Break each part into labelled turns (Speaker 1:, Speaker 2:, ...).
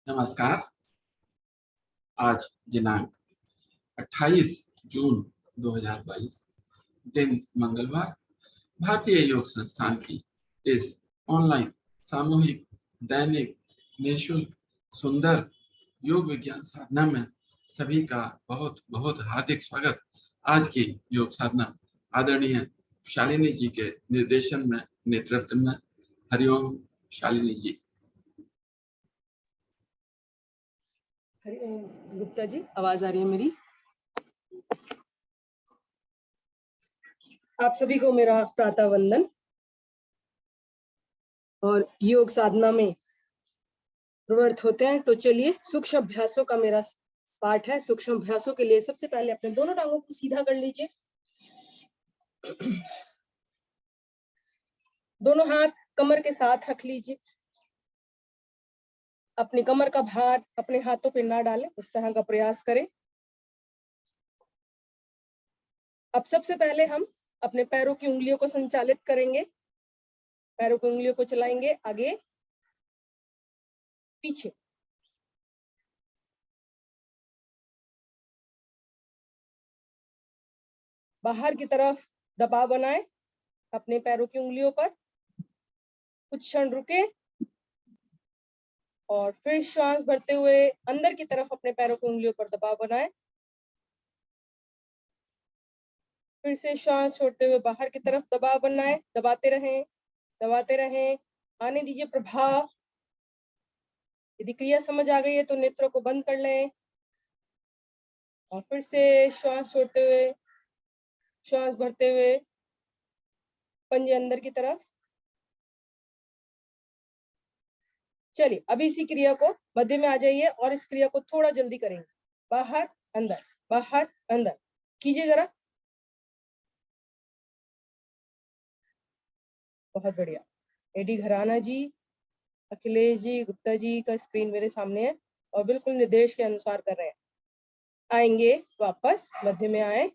Speaker 1: नमस्कार। आज दिनांक 28 जून 2022 दिन मंगलवार। भारतीय योग संस्थान की इस ऑनलाइन सामूहिक दैनिक निःशुल्क सुंदर योग विज्ञान साधना में सभी का बहुत बहुत हार्दिक स्वागत। आज की योग साधना आदरणीय शालिनी जी के निर्देशन में, नेतृत्व में। हरिओम शालिनी जी।
Speaker 2: गुप्ता जी, आवाज आ रही है मेरी? आप सभी को मेरा प्रातः वंदन। और योग साधना में प्रवृत्त होते हैं तो चलिए सूक्ष्म अभ्यासों का मेरा पाठ है। सूक्ष्म अभ्यासों के लिए सबसे पहले अपने दोनों टांगों को सीधा कर लीजिए। दोनों हाथ कमर के साथ रख लीजिए। अपनी कमर का भार अपने हाथों पे ना डालें, इस तरह का प्रयास करें। अब सबसे पहले हम अपने पैरों की उंगलियों को संचालित करेंगे। पैरों की उंगलियों को चलाएंगे आगे पीछे। बाहर की तरफ दबाव बनाएं अपने पैरों की उंगलियों पर। कुछ क्षण रुके और फिर श्वास भरते हुए अंदर की तरफ अपने पैरों की उंगलियों पर दबाव बनाएं। फिर से श्वास छोड़ते हुए बाहर की तरफ दबाव बनाएं। दबाते रहें, दबाते रहें। आने दीजिए प्रभाव। यदि क्रिया समझ आ गई है तो नेत्रों को बंद कर लें और फिर से श्वास छोड़ते हुए, श्वास भरते हुए पंजे अंदर की तरफ। चलिए अब इसी क्रिया को मध्य में आ जाइए और इस क्रिया को थोड़ा जल्दी करेंगे। बाहर अंदर, बाहर अंदर कीजिए जरा। बहुत बढ़िया। एडी घराना जी, अखिलेश जी, गुप्ता जी का स्क्रीन मेरे सामने है और बिल्कुल निर्देश के अनुसार कर रहे हैं। आएंगे वापस, मध्य में आए।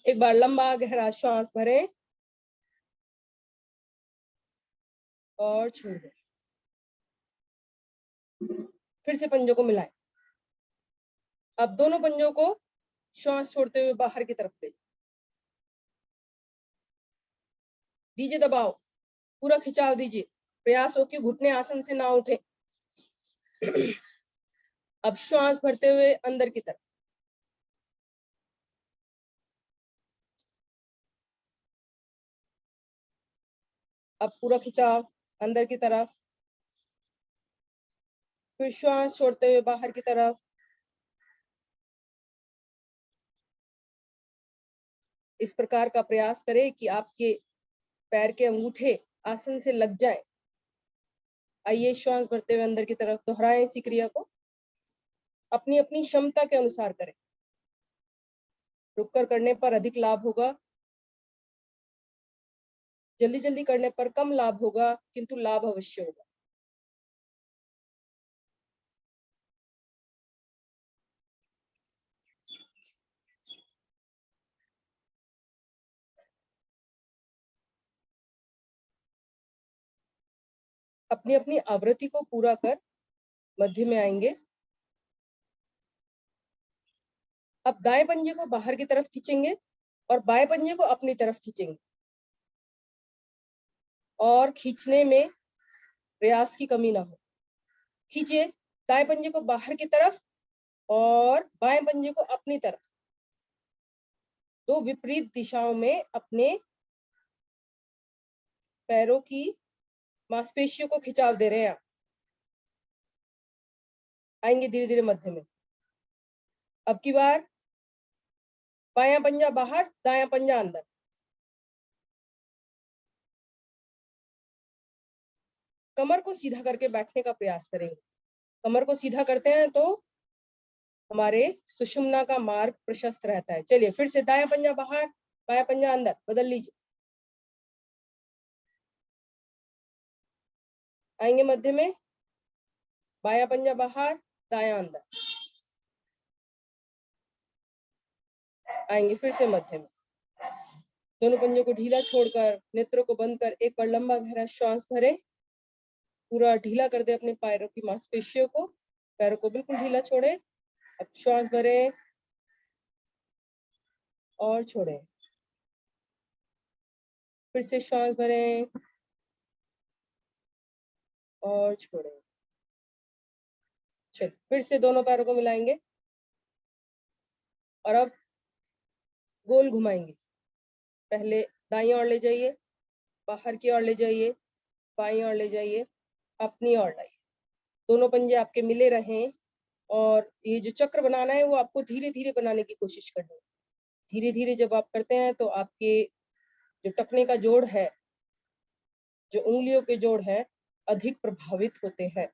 Speaker 2: एक बार लंबा गहरा श्वास भरें और छोड़ दें। फिर से पंजों को मिलाएं। अब दोनों पंजों को श्वास छोड़ते हुए बाहर की तरफ ले दीजिए। दबाव, पूरा खिंचाव दीजिए। प्रयास हो कि घुटने आसन से ना उठे। अब श्वास भरते हुए अंदर की तरफ। अब पूरा खिंचाव अंदर की तरफ। फिर श्वास छोड़ते हुए बाहर की तरफ। इस प्रकार का प्रयास करें कि आपके पैर के अंगूठे आसन से लग जाएं। आइए श्वास भरते हुए अंदर की तरफ दोहराएं इसी क्रिया को। अपनी अपनी क्षमता के अनुसार करें। रुककर करने पर अधिक लाभ होगा, जल्दी जल्दी करने पर कम लाभ होगा, किंतु लाभ अवश्य होगा। अपनी अपनी आवृत्ति को पूरा कर मध्य में आएंगे। अब दाएं पंजे को बाहर की तरफ खींचेंगे और बाएं पंजे को अपनी तरफ खींचेंगे और खींचने में प्रयास की कमी ना हो। खींचिए दाएं पंजे को बाहर की तरफ और बाएं पंजे को अपनी तरफ। दो विपरीत दिशाओं में अपने पैरों की मांसपेशियों को खिंचाव दे रहे हैं आप। आएंगे धीरे धीरे मध्य में। अब की बार बायां पंजा बाहर, दायां पंजा अंदर। कमर को सीधा करके बैठने का प्रयास करेंगे। कमर को सीधा करते हैं तो हमारे सुषुम्ना का मार्ग प्रशस्त रहता है। चलिए फिर से दायां पंजा बाहर, बायां पंजा अंदर, बदल लीजिए। आएंगे मध्य में। बायां पंजा बाहर, दायां अंदर। आएंगे फिर से मध्य में। दोनों पंजों को ढीला छोड़कर नेत्रों को बंद कर एक बार लंबा गहरा श्वास भरें पूरा ढीला कर दे अपने पैरों की मांसपेशियों को, पैरों को बिल्कुल ढीला छोड़े। अब श्वास भरें और छोड़ें, फिर से श्वास भरें और छोड़ें। चलिए फिर से दोनों पैरों को मिलाएंगे और अब गोल घुमाएंगे। पहले दाईं ओर ले जाइए, बाहर की ओर ले जाइए, बाईं ओर ले जाइए, अपनी ओर लाइए। दोनों पंजे आपके मिले रहें और ये जो चक्र बनाना है वो आपको धीरे धीरे बनाने की कोशिश करनी है। धीरे धीरे जब आप करते हैं तो आपके जो टखने का जोड़ है, जो उंगलियों के जोड़ है, अधिक प्रभावित होते हैं,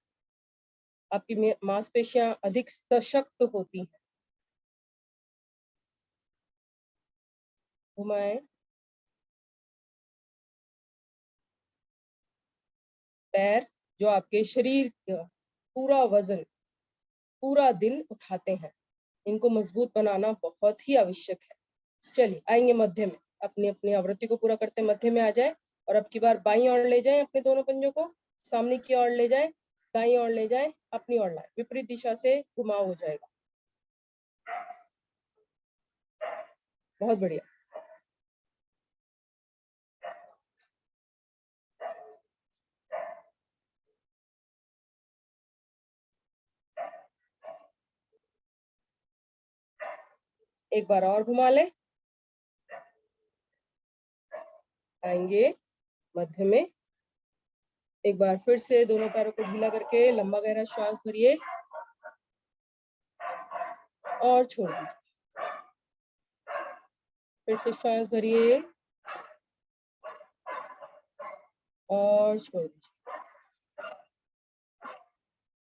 Speaker 2: आपकी मांसपेशियां अधिक सशक्त होती हैं। घुमाएं, पैर जो आपके शरीर का पूरा वजन पूरा दिन उठाते हैं, इनको मजबूत बनाना बहुत ही आवश्यक है। चलिए आएंगे मध्य में, अपनी अपनी आवृत्ति को पूरा करते मध्य में आ जाए और अब की बार बाईं ओर ले जाएं अपने दोनों पंजों को, सामने की ओर ले जाएं, दाईं ओर ले जाएं, अपनी ओर लाएं, विपरीत दिशा से घुमाव हो जाएगा। बहुत बढ़िया। एक बार और घुमा लें, आएंगे मध्य में। एक बार फिर से दोनों पैरों को ढीला करके लंबा गहरा श्वास भरिए और छोड़ दीजिए। फिर से श्वास भरिए और छोड़ दीजिए।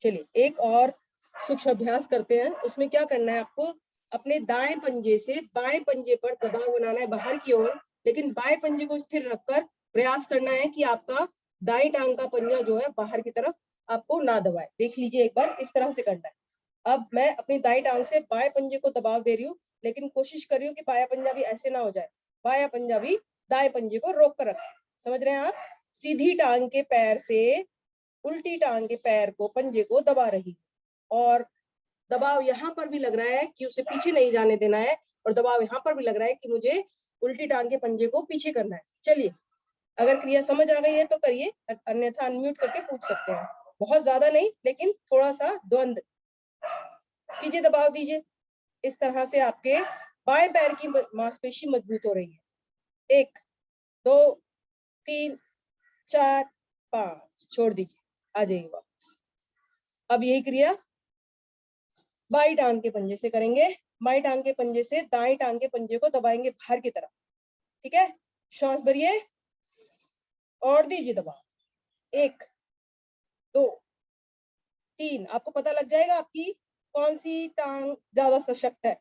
Speaker 2: चलिए एक और सूक्ष्म अभ्यास करते हैं। उसमें क्या करना है आपको, अपने दाएं पंजे से बाएं पंजे पर दबाव बनाना है बाहर की ओर, लेकिन बाएं पंजे को स्थिर रखकर प्रयास करना है कि आपका दाएं टांग का पंजा जो है बाहर की तरफ आपको ना दबाए। देख लीजिए एक बार किस तरह से करना है। अब मैं अपनी दाएं टांग से बाएं पंजे को दबाव दे रही हूँ, लेकिन कोशिश कर रही हूँ कि बायां पंजा भी ऐसे ना हो जाए, बायां पंजा भी दाएं पंजे को रोक कर रखे। समझ रहे हैं आप? सीधी टांग के पैर से उल्टी टांग के पैर को पंजे को दबा रही, और दबाव यहाँ पर भी लग रहा है कि उसे पीछे नहीं जाने देना है, और दबाव यहाँ पर भी लग रहा है कि मुझे उल्टी टांग के पंजे को पीछे करना है। चलिए अगर क्रिया समझ आ गई है तो करिए, अन्यथा अनम्यूट करके पूछ सकते हैं। बहुत ज्यादा नहीं, लेकिन थोड़ा सा द्वंद कीजिए, दबाव दीजिए। इस तरह से आपके बाएं पैर की मांसपेशी मजबूत हो रही है। 1 2 3 4 5, छोड़ दीजिए, आ जाइए वापस। अब यही क्रिया बाई टांग के पंजे से करेंगे। बाई टांग के पंजे से दाएं टांग के पंजे को दबाएंगे बाहर की तरफ। ठीक है, श्वास भरिए और दीजिए दबाव। 1 2 3, आपको पता लग जाएगा आपकी कौन सी टांग ज्यादा सशक्त है।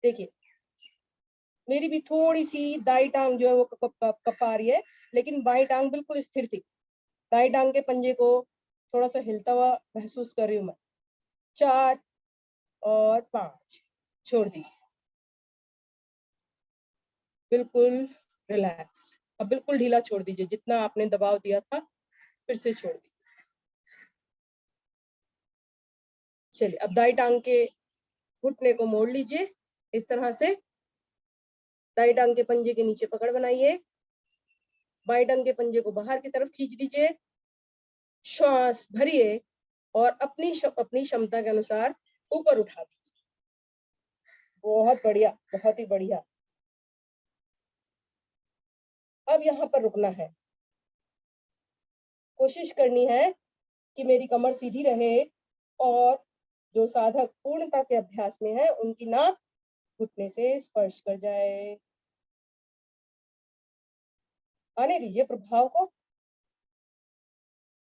Speaker 2: देखिए मेरी भी थोड़ी सी दाई टांग जो है वो कपा रही है, लेकिन बाई टांग बिल्कुल स्थिर थी। दाई टांग के पंजे को थोड़ा सा हिलता हुआ महसूस कर रही हूँ मैं। 4 और 5, छोड़ दीजिए, बिल्कुल रिलैक्स। अब बिल्कुल ढीला छोड़ दीजिए, जितना आपने दबाव दिया था फिर से छोड़ दीजिए। चलिए अब दाई टांग के घुटने को मोड़ लीजिए इस तरह से, दाई टांग के पंजे के नीचे पकड़ बनाइए, बाई टांग के पंजे को बाहर की तरफ खींच दीजिए, श्वास भरिए और अपनी क्षमता के अनुसार ऊपर उठा दीजिए। बहुत बढ़िया, बहुत ही बढ़िया। अब यहाँ पर रुकना है, कोशिश करनी है कि मेरी कमर सीधी रहे और जो साधक पूर्णता के अभ्यास में है उनकी नाक घुटने से स्पर्श कर जाए। आने दीजिए प्रभाव को।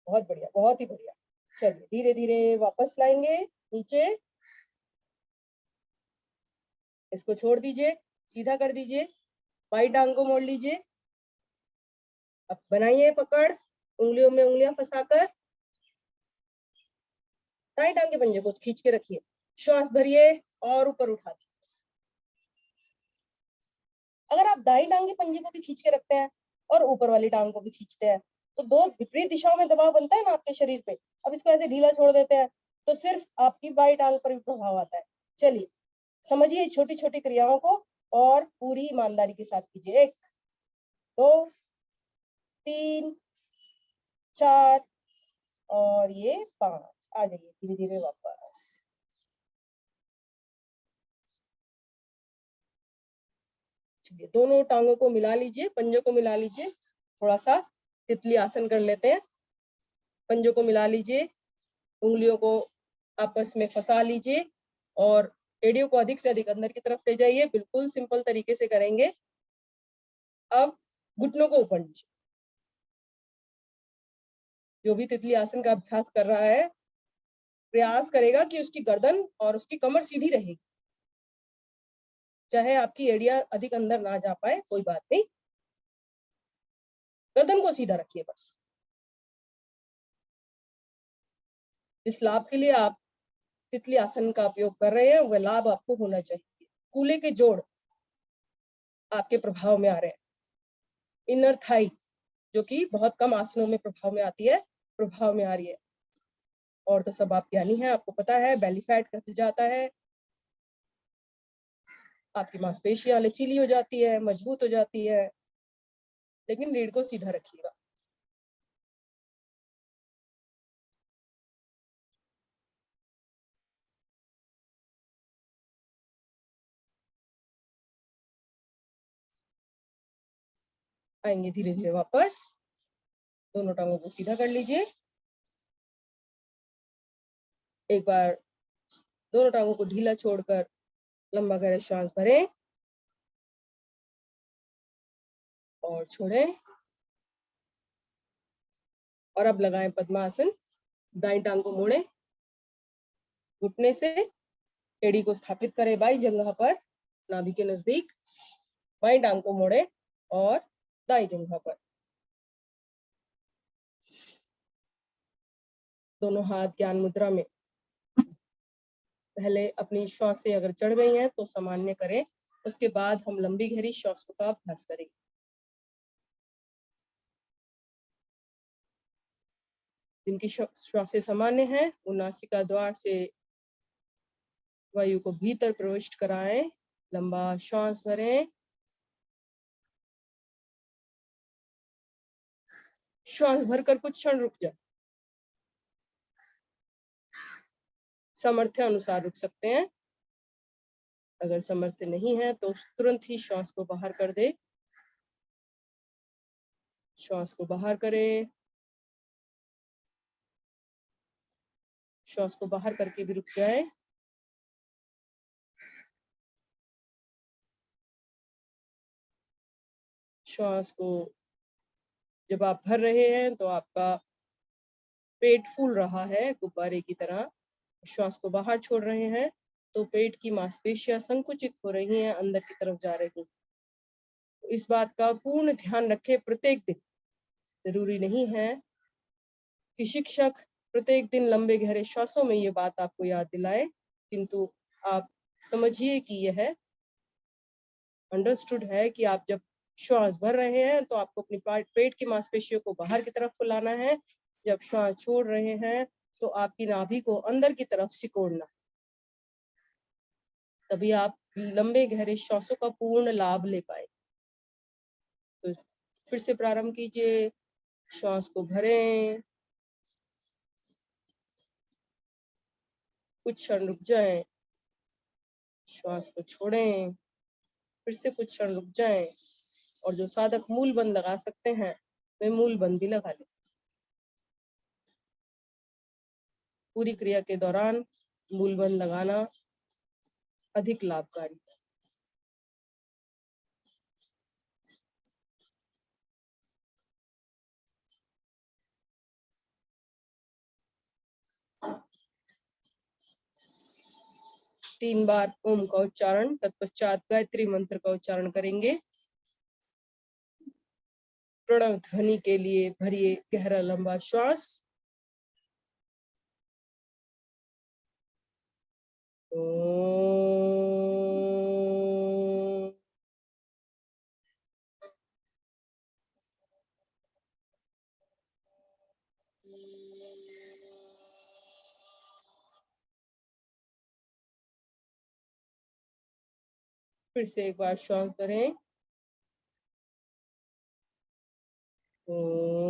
Speaker 2: बहुत बढ़िया, बहुत ही बढ़िया। चलिए धीरे धीरे वापस लाएंगे नीचे, इसको छोड़ दीजिए, सीधा कर दीजिए, बाई टांग को मोड़ लीजिए। अब बनाइए पकड़, उंगलियों में उंगलियां फंसाकर दाई टांग के पंजे को खींच के रखिए, श्वास भरिए और ऊपर उठा दीजिए। अगर आप दाई टांग के पंजे को भी खींच के रखते हैं और ऊपर वाली टांग को भी खींचते हैं तो दो विपरीत दिशाओं में दबाव बनता है ना आपके शरीर पे। अब इसको ऐसे ढीला छोड़ देते हैं तो सिर्फ आपकी बाई टांग पर भी प्रभाव आता है। चलिए समझिए छोटी छोटी क्रियाओं को और पूरी ईमानदारी के साथ कीजिए। 1 2 3 4 और ये 5। आ जाइए धीरे धीरे वापस। चलिए दोनों टांगों को मिला लीजिए, पंजों को मिला लीजिए। थोड़ा सा तितली आसन कर लेते हैं। पंजों को मिला लीजिए, उंगलियों को आपस में फंसा लीजिए और एड़ियों को अधिक से अधिक अंदर की तरफ ले जाइए। बिल्कुल सिंपल तरीके से करेंगे। अब घुटनों को ऊपर लीजिए। जो भी तितली आसन का अभ्यास कर रहा है प्रयास करेगा कि उसकी गर्दन और उसकी कमर सीधी रहेगी। चाहे आपकी एड़ियां अधिक अंदर ना जा पाए कोई बात नहीं, गर्दन को सीधा रखिए बस। इस लाभ के लिए आप तितली आसन का उपयोग कर रहे हैं वह लाभ आपको होना चाहिए। कूल्हे के जोड़ आपके प्रभाव में आ रहे हैं। इनर थाई जो कि बहुत कम आसनों में प्रभाव में आती है, प्रभाव में आ रही है। और तो सब आप ज्ञानी हैं, आपको पता है बेली फैट घट जाता है, आपकी मांसपेशियां लचीली हो जाती है, मजबूत हो जाती है। लेकिन रीढ़ को सीधा रखिएगा। आएंगे धीरे धीरे वापस। दोनों टांगों को सीधा कर लीजिए। एक बार दोनों टांगों को ढीला छोड़कर लंबा गहरा श्वास भरें और छोड़ें। और अब लगाएं पद्मासन। दाईं टांग को मोड़ें, घुटने से एड़ी को स्थापित करें बाई जंघा पर, नाभि के नजदीक। बाईं टांग को मोड़ें और दाईं जंघा पर। दोनों हाथ ज्ञान मुद्रा में। पहले अपनी श्वासें अगर चढ़ गई हैं तो सामान्य करें, उसके बाद हम लंबी गहरी श्वासों का अभ्यास करेंगे। जिनकी श्वासें सामान्य हैं वो नासिका द्वार से वायु को भीतर प्रविष्ट कराएं, लंबा श्वास भरें। श्वास भरकर कुछ क्षण रुक जाए। सामर्थ्य अनुसार रुक सकते हैं। अगर सामर्थ्य नहीं है तो तुरंत ही श्वास को बाहर कर दे। श्वास को बाहर करें। श्वास को बाहर करके भी रुक जाए। श्वास को जब आप भर रहे हैं तो आपका पेट फूल रहा है गुब्बारे की तरह। श्वास को बाहर छोड़ रहे हैं तो पेट की मांसपेशियां संकुचित हो रही हैं, अंदर की तरफ जा रही हैं। तो इस बात का पूर्ण ध्यान रखें प्रत्येक दिन। जरूरी नहीं है कि शिक्षक प्रत्येक दिन लंबे गहरे श्वासों में ये बात आपको याद दिलाए, किंतु आप समझिए कि यह अंडरस्टूड है कि आप जब श्वास भर रहे हैं तो आपको अपनी पेट की मांसपेशियों को बाहर की तरफ फुलाना है। जब श्वास छोड़ रहे हैं तो आपकी नाभि को अंदर की तरफ सिकोड़ना, तभी आप लंबे गहरे श्वासों का पूर्ण लाभ ले पाए। तो फिर से प्रारंभ कीजिए। श्वास को भरें, कुछ क्षण रुक जाएं, श्वास को छोड़ें, फिर से कुछ क्षण रुक जाएं और जो साधक मूल बंद लगा सकते हैं वे मूल बंद भी लगा लें। पूरी क्रिया के दौरान मूल बंद लगाना अधिक लाभकारी है। तीन बार ओम का उच्चारण, तत्पश्चात गायत्री मंत्र का उच्चारण करेंगे। प्रणव ध्वनि के लिए भरिए गहरा लंबा श्वास। फिर से एक बार श्वास भरें। ओम।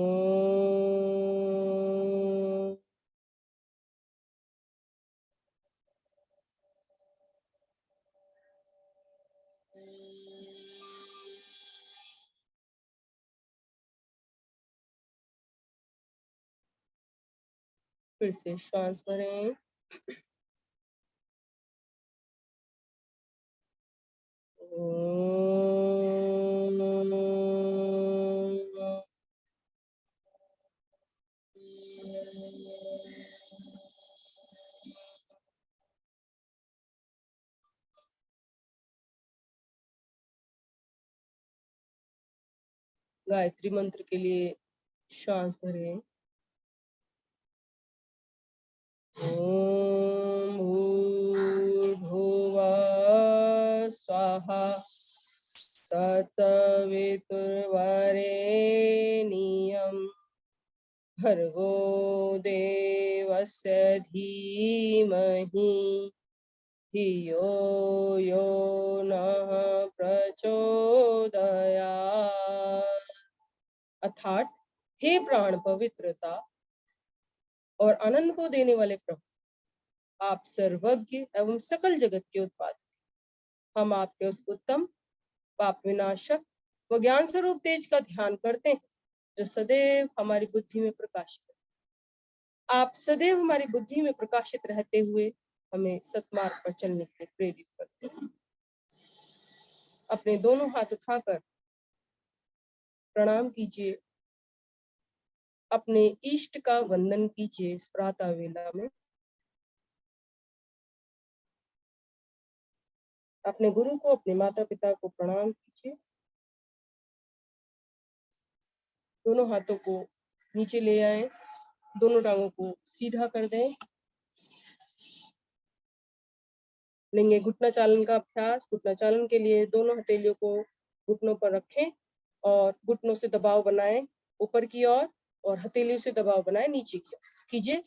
Speaker 2: फिर से श्वास भरें। ओम। गायत्री मंत्र के लिए श्वास भरें। ओम भूर्भुवः स्वाहा तत्सवितुर्वरेण्यं भर्गो देवस्य धीमहि धियो यो नः प्रचोदयात्। अर्थात हे प्राण पवित्रता और आनंद को देने वाले प्रभु, आप सर्वज्ञ एवं सकल जगत के उत्पादक, हम आपके उस उत्तम पाप विनाशक व ज्ञान स्वरूप तेज का ध्यान करते हैं जो सदैव हमारी बुद्धि में प्रकाशित है। आप सदैव हमारी बुद्धि में प्रकाशित रहते हुए हमें सत्मार्ग पर चलने के लिए प्रेरित करते हैं। अपने दोनों हाथ उठाकर प्रणाम कीजिए, अपने इष्ट का वंदन कीजिए। इस प्रातः वेला में अपने गुरु को, अपने माता पिता को प्रणाम कीजिए। दोनों हाथों को नीचे ले आए, दोनों टांगों को सीधा कर दें। लेंगे घुटना चालन का अभ्यास। घुटना चालन के लिए दोनों हथेलियों को घुटनों पर रखें और घुटनों से दबाव बनाएं ऊपर की ओर और हथेलियों से दबाव बनाएं नीचे की ओर। कीजिए।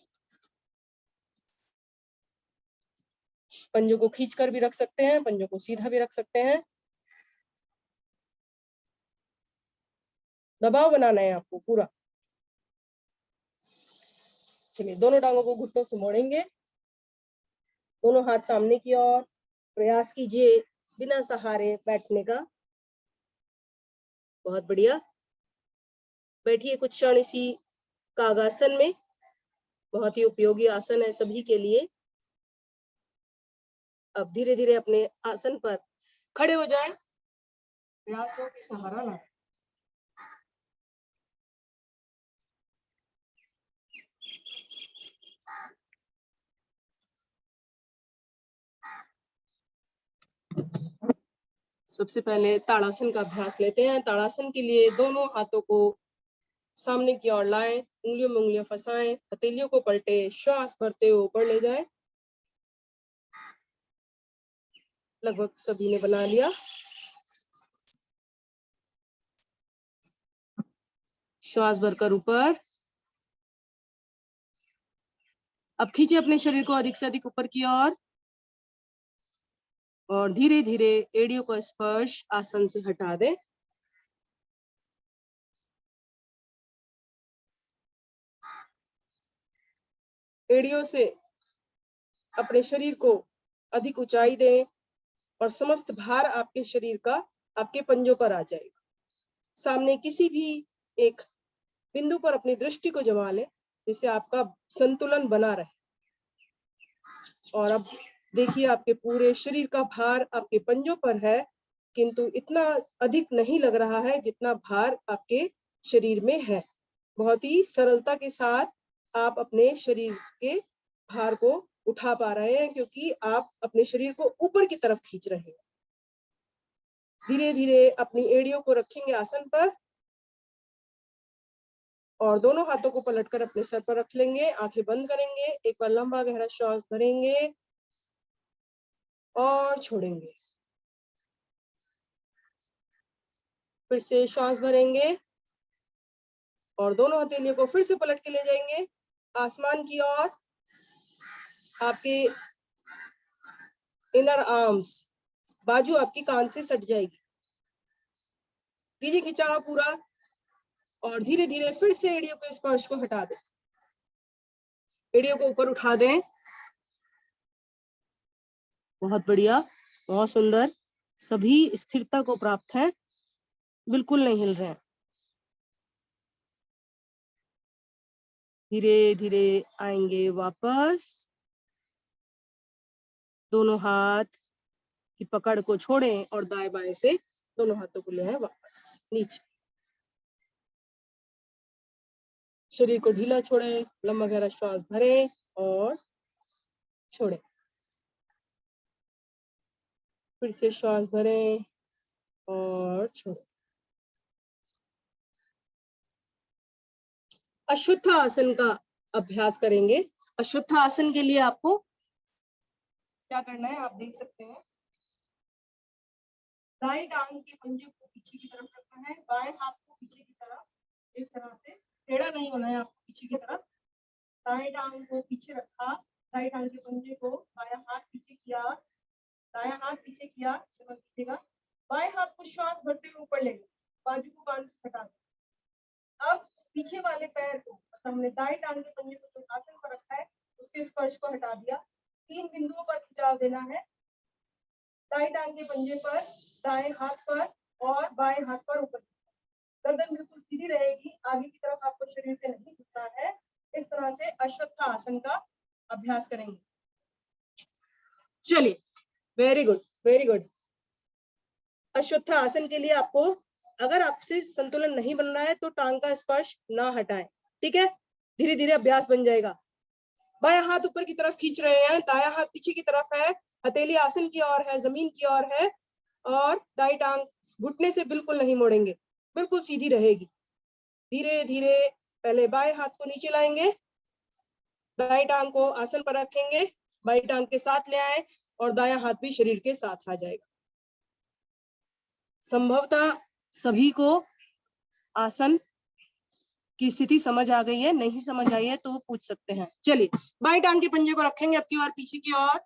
Speaker 2: पंजों को खींचकर भी रख सकते हैं, पंजों को सीधा भी रख सकते हैं। दबाव बनाना है आपको पूरा। चलिए, दोनों टांगों को घुटनों से मोड़ेंगे, दोनों हाथ सामने की ओर। प्रयास कीजिए बिना सहारे बैठने का। बहुत बढ़िया। बैठिए कुछ क्षण इसी कागासन में। बहुत ही उपयोगी आसन है सभी के लिए। अब धीरे धीरे अपने आसन पर खड़े हो जाएं। प्रयास हो कि सहारा ना। सबसे पहले ताड़ासन का अभ्यास लेते हैं। ताड़ासन के लिए दोनों हाथों को सामने की ओर लाएं, उंगलियों में उंगलियां फंसाएं, हथेलियों को पलटे, श्वास भरते हुए ऊपर ले जाएं। लगभग सभी ने बना लिया। श्वास भरकर ऊपर। अब खींचे अपने शरीर को अधिक से अधिक ऊपर की ओर और धीरे धीरे एड़ियों का स्पर्श आसन से हटा दें। एड़ियों से अपने शरीर को अधिक ऊंचाई दें और समस्त भार आपके शरीर का आपके पंजों पर आ जाएगा। सामने किसी भी एक बिंदु पर अपनी दृष्टि को जमा लें जिससे आपका संतुलन बना रहे। और अब देखिए आपके पूरे शरीर का भार आपके पंजों पर है, किंतु इतना अधिक नहीं लग रहा है जितना भार आपके शरीर में है। बहुत ही सरलता के साथ आप अपने शरीर के भार को उठा पा रहे हैं क्योंकि आप अपने शरीर को ऊपर की तरफ खींच रहे हैं। धीरे धीरे अपनी एड़ियों को रखेंगे आसन पर और दोनों हाथों को पलटकर अपने सर पर रख लेंगे। आंखें बंद करेंगे। एक बार लंबा गहरा श्वास भरेंगे और छोड़ेंगे। फिर से श्वास भरेंगे और दोनों हथेलियों को फिर से पलट के ले जाएंगे आसमान की ओर। आपके इनर आर्म्स बाजू आपकी कान से सट जाएगी। दीजिए खिंचाव पूरा और धीरे धीरे फिर से एड़ियों के स्पर्श को हटा दें, एड़ियों को ऊपर उठा दें। बहुत बढ़िया, बहुत सुंदर। सभी स्थिरता को प्राप्त है, बिल्कुल नहीं हिल रहे हैं। धीरे धीरे आएंगे वापस। दोनों हाथ की पकड़ को छोड़ें और दाएं बाएं से दोनों हाथों को ले आए वापस नीचे। शरीर को ढीला छोड़ें, लंबा गहरा श्वास भरें और छोड़ें। फिर से श्वास भरें और छोड़ें। अश्वत्थ आसन का अभ्यास करेंगे। अश्वत्थ आसन के लिए आपको क्या करना है, आप देख सकते हैं। दाएं टांग के पंजे को पीछे की तरफ रखना है, बाएं हाथ को पीछे की तरफ, इस तरह से टेढ़ा नहीं होना है आपको पीछे की तरफ। दाएं टांग को पीछे रखा, दाएं टांग के पंजे को, बायां हाथ पीछे किया, दायां हाथ पीछे किया, क्षमा कीजिएगा। बाएं हाथ को श्वास भरते हुए ऊपर ले गए, बाजू को कान से सटा दें। अब पीछे वाले पैर को, मतलब हमने दाएं टांग के पंजे को जो आसन पर रखा है उसके स्पर्श को हटा दिया। 3 बिंदुओं पर खिंचाव देना है, दाएं टांग के पंजे पर, दाएं हाथ पर और बाएं हाथ पर ऊपर। गर्दन बिल्कुल सीधी रहेगी, आगे की तरफ आपको शरीर से नहीं झुकना है। इस तरह से अश्वत्थ आसन का अभ्यास करेंगे। चलिए, वेरी गुड, वेरी गुड। अश्वत्थ आसन के लिए आपको, अगर आपसे संतुलन नहीं बन रहा है तो टांग का स्पर्श ना हटाएं, ठीक है। धीरे धीरे अभ्यास बन जाएगा। बायां हाथ ऊपर की तरफ खींच रहे हैं, दायां हाथ पीछे की तरफ है, हथेली आसन की ओर है, जमीन की ओर है और दाई टांग घुटने से बिल्कुल नहीं मोड़ेंगे, बिल्कुल सीधी रहेगी। धीरे धीरे पहले बाएं हाथ को नीचे लाएंगे, दाई टांग को आसन पर रखेंगे, बाई टांग के साथ ले आए और दायां हाथ भी शरीर के साथ आ जाएगा। संभवतः सभी को आसन की स्थिति समझ आ गई है, नहीं समझ आई है तो वो पूछ सकते हैं। चलिए, बाई टांग के पंजे को रखेंगे अब की बार पीछे की ओर,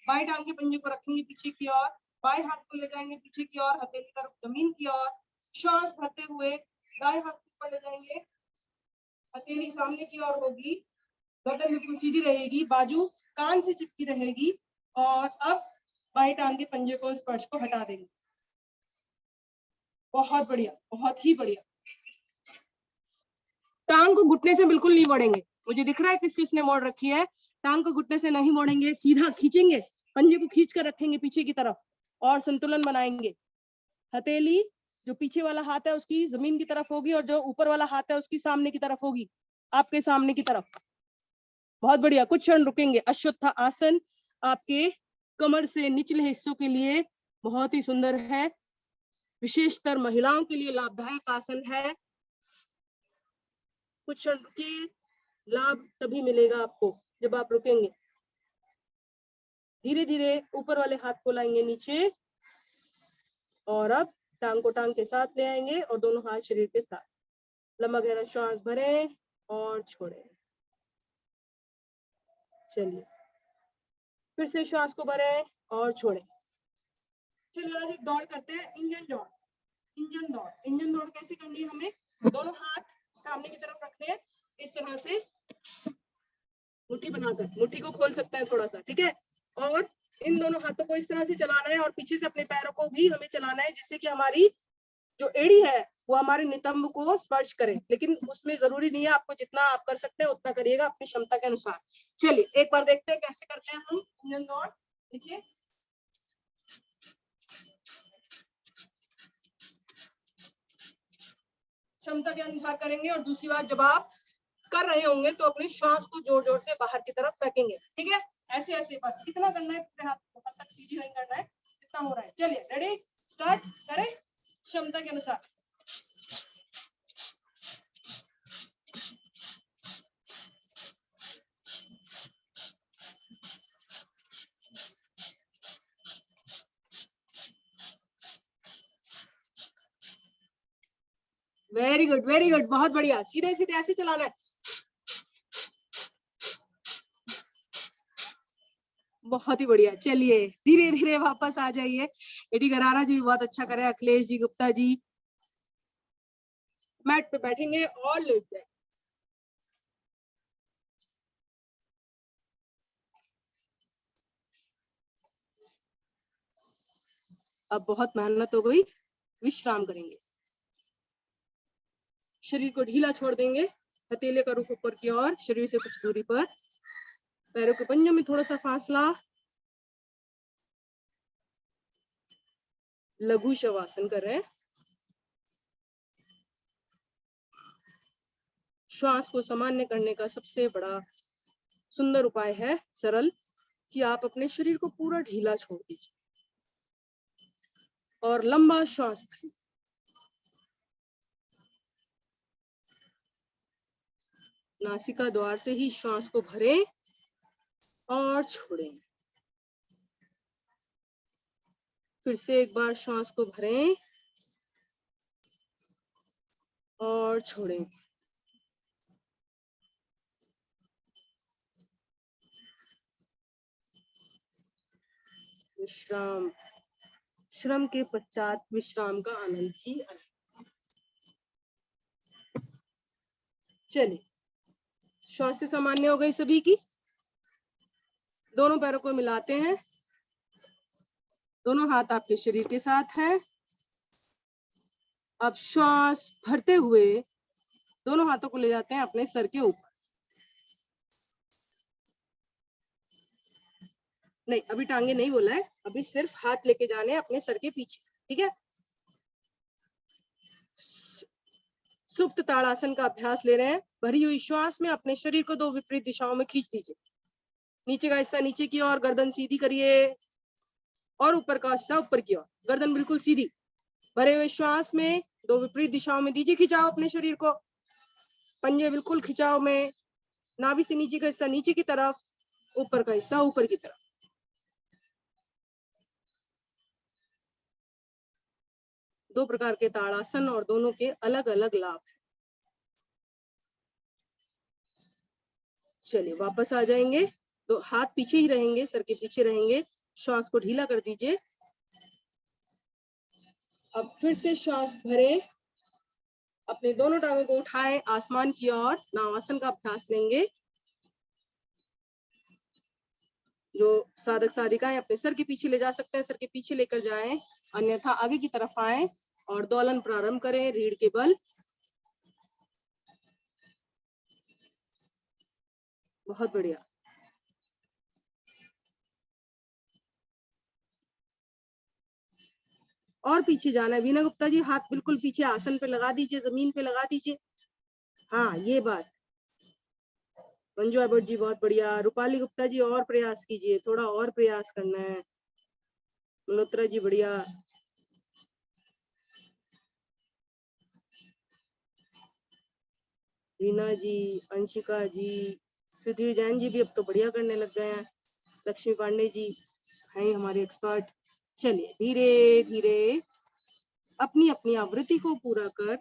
Speaker 2: बाई टांग के पंजे को रखेंगे पीछे की ओर, बाएं हाथ को ले जाएंगे पीछे की ओर, हथेली की तरफ जमीन की ओर। श्वास भरते हुए दाएं हाथ को ऊपर ले जाएंगे, हथेली सामने की ओर होगी, गर्दन बिल्कुल सीधी रहेगी, बाजू कान से चिपकी रहेगी और अब बाएं टांग के पंजे को स्पर्श को हटा देंगे। बहुत बढ़िया, बहुत ही बढ़िया। टांग को घुटने से बिल्कुल नहीं मोड़ेंगे। मुझे दिख रहा है किस किसने मोड़ रखी है। टांग को घुटने से नहीं मोड़ेंगे, सीधा खींचेंगे, पंजे को खींच कर रखेंगे पीछे की तरफ और संतुलन बनाएंगे। हथेली जो पीछे वाला हाथ है उसकी जमीन की तरफ होगी और जो ऊपर वाला हाथ है उसकी सामने की तरफ होगी, आपके सामने की तरफ। बहुत बढ़िया, कुछ क्षण रुकेंगे। अश्वत्थ आसन आपके कमर से निचले हिस्सों के लिए बहुत ही सुंदर है, विशेषतर महिलाओं के लिए लाभदायक आसन है। कुछ क्षण रुकिए, लाभ तभी मिलेगा आपको जब आप रुकेंगे। धीरे धीरे ऊपर वाले हाथ को लाएंगे नीचे और अब टांग को टांग के साथ ले आएंगे और दोनों हाथ शरीर के साथ। लंबा गहरा श्वास भरें और छोड़ें। चलिए, फिर से श्वास को भरें और छोड़ें। चलिए, आज एक दौड़ करते हैं, इंजन दौड़। इंजन दौड़, इंजन दौड़ कैसे करनी है हमें? दोनों हाथ सामने की तरफ रखने हैं, इस तरह से मुट्ठी बनाकर, मुट्ठी को खोल सकते हैं थोड़ा सा, ठीक है। और इन दोनों हाथों को इस तरह से चलाना है और पीछे से अपने पैरों को भी हमें चलाना है, जिससे कि हमारी जो एड़ी है वो हमारे नितंब को स्पर्श करे। लेकिन उसमें जरूरी नहीं है, आपको जितना आप कर सकते हैं उतना करिएगा अपनी क्षमता के अनुसार। चलिए, एक बार देखते हैं कैसे करते हैं हम इंजन दौड़। देखिए, क्षमता के अनुसार करेंगे और दूसरी बार जब आप कर रहे होंगे तो अपने श्वास को जोर जोर से बाहर की तरफ फेंकेंगे, ठीक है। ऐसे ऐसे बस इतना करना है, पूरे हाथ बहुत तक सीधी नहीं करना है, इतना हो रहा है। चलिए, रेडी, स्टार्ट करें क्षमता के अनुसार। वेरी गुड, वेरी गुड, बहुत बढ़िया। सीधे सीधे ऐसे चलाना है। बहुत ही बढ़िया। चलिए धीरे धीरे वापस आ जाइए। एडी गरारा जी भी बहुत अच्छा करे, अखिलेश जी, गुप्ता जी मैट पे बैठेंगे और लेट जाए। अब बहुत मेहनत हो गई, विश्राम करेंगे। शरीर को ढीला छोड़ देंगे, हथेली का रुख ऊपर की ओर, शरीर से कुछ दूरी पर, पैरों के पंजों में थोड़ा सा फासला। लघु शवासन कर रहे हैं। श्वास को सामान्य करने का सबसे बड़ा सुंदर उपाय है, सरल, कि आप अपने शरीर को पूरा ढीला छोड़ दीजिए और लंबा श्वास भरें। नासिका द्वार से ही श्वास को भरें और छोड़ें। फिर से एक बार श्वास को भरें और छोड़ें। विश्राम, श्रम के पश्चात विश्राम का आनंद ही आनंद। चलिए, श्वास सामान्य हो गई सभी की। दोनों पैरों को मिलाते हैं, दोनों हाथ आपके शरीर के साथ है। अब श्वास भरते हुए दोनों हाथों को ले जाते हैं अपने सर के ऊपर। नहीं, अभी टांगे नहीं बोला है, अभी सिर्फ हाथ लेके जाने अपने सर के पीछे, ठीक है। सुप्त ताड़ासन का अभ्यास ले रहे हैं। भरी हुई श्वास में अपने शरीर को दो विपरीत दिशाओं में खींच दीजिए। नीचे का हिस्सा नीचे की ओर, गर्दन सीधी करिए, और ऊपर का हिस्सा ऊपर की ओर, गर्दन बिल्कुल सीधी। भरे हुए श्वास में दो विपरीत दिशाओं में दीजिए खिंचाव अपने शरीर को, पंजे बिल्कुल खिंचाव में, नाभि से नीचे का हिस्सा नीचे की तरफ, ऊपर का हिस्सा ऊपर की तरफ। दो प्रकार के ताड़ासन और दोनों के अलग अलग लाभ हैं। चलिए वापस आ जाएंगे, तो हाथ पीछे ही रहेंगे, सर के पीछे रहेंगे। श्वास को ढीला कर दीजिए। अब फिर से श्वास भरें, अपने दोनों टांगों को उठाएं आसमान की ओर, नावासन का अभ्यास लेंगे। जो साधक साधिकाएं अपने सर के पीछे ले जा सकते हैं, सर के पीछे लेकर जाएं, अन्यथा आगे की तरफ आएं और दोलन प्रारंभ करें रीढ़ के बल। बहुत बढ़िया। और पीछे जाना है। वीना गुप्ता जी, हाथ बिल्कुल पीछे आसन पे लगा दीजिए, जमीन पे लगा दीजिए। हाँ, ये बात। मंजू अबट जी बहुत बढ़िया। रूपाली गुप्ता जी और प्रयास कीजिए, थोड़ा और प्रयास करना है। मल्होत्रा जी बढ़िया। रीना जी, अंशिका जी, सुधीर जैन जी भी अब तो बढ़िया करने लग गए हैं। लक्ष्मी पांडे जी हैं हमारे एक्सपर्ट। चलिए धीरे धीरे अपनी अपनी आवृत्ति को पूरा कर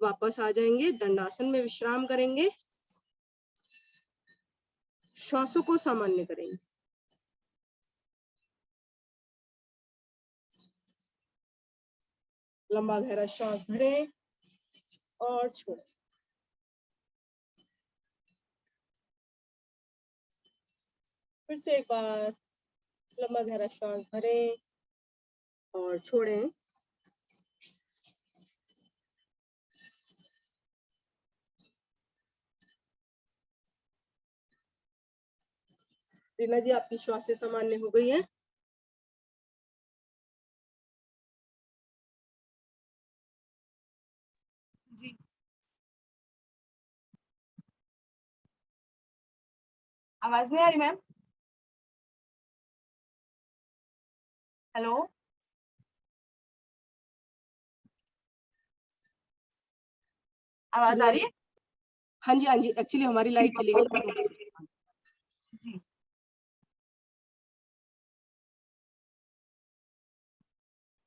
Speaker 2: वापस आ जाएंगे, दंडासन में विश्राम करेंगे, श्वासों को सामान्य करेंगे। लंबा गहरा श्वास भरें और छोड़ें। फिर से एक बार लंबा गहरा श्वास भरें और छोड़ें। रीना जी, आपकी श्वासें सामान्य हो गई है।
Speaker 3: जी, आवाज नहीं आ रही मैम? हेलो, आवाज आ रही है?
Speaker 2: हाँ जी, हाँ जी, एक्चुअली हमारी लाइट चली गई।
Speaker 3: जी,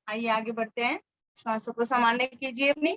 Speaker 3: आइए आगे बढ़ते हैं। श्वासों को सामान्य कीजिए अपनी।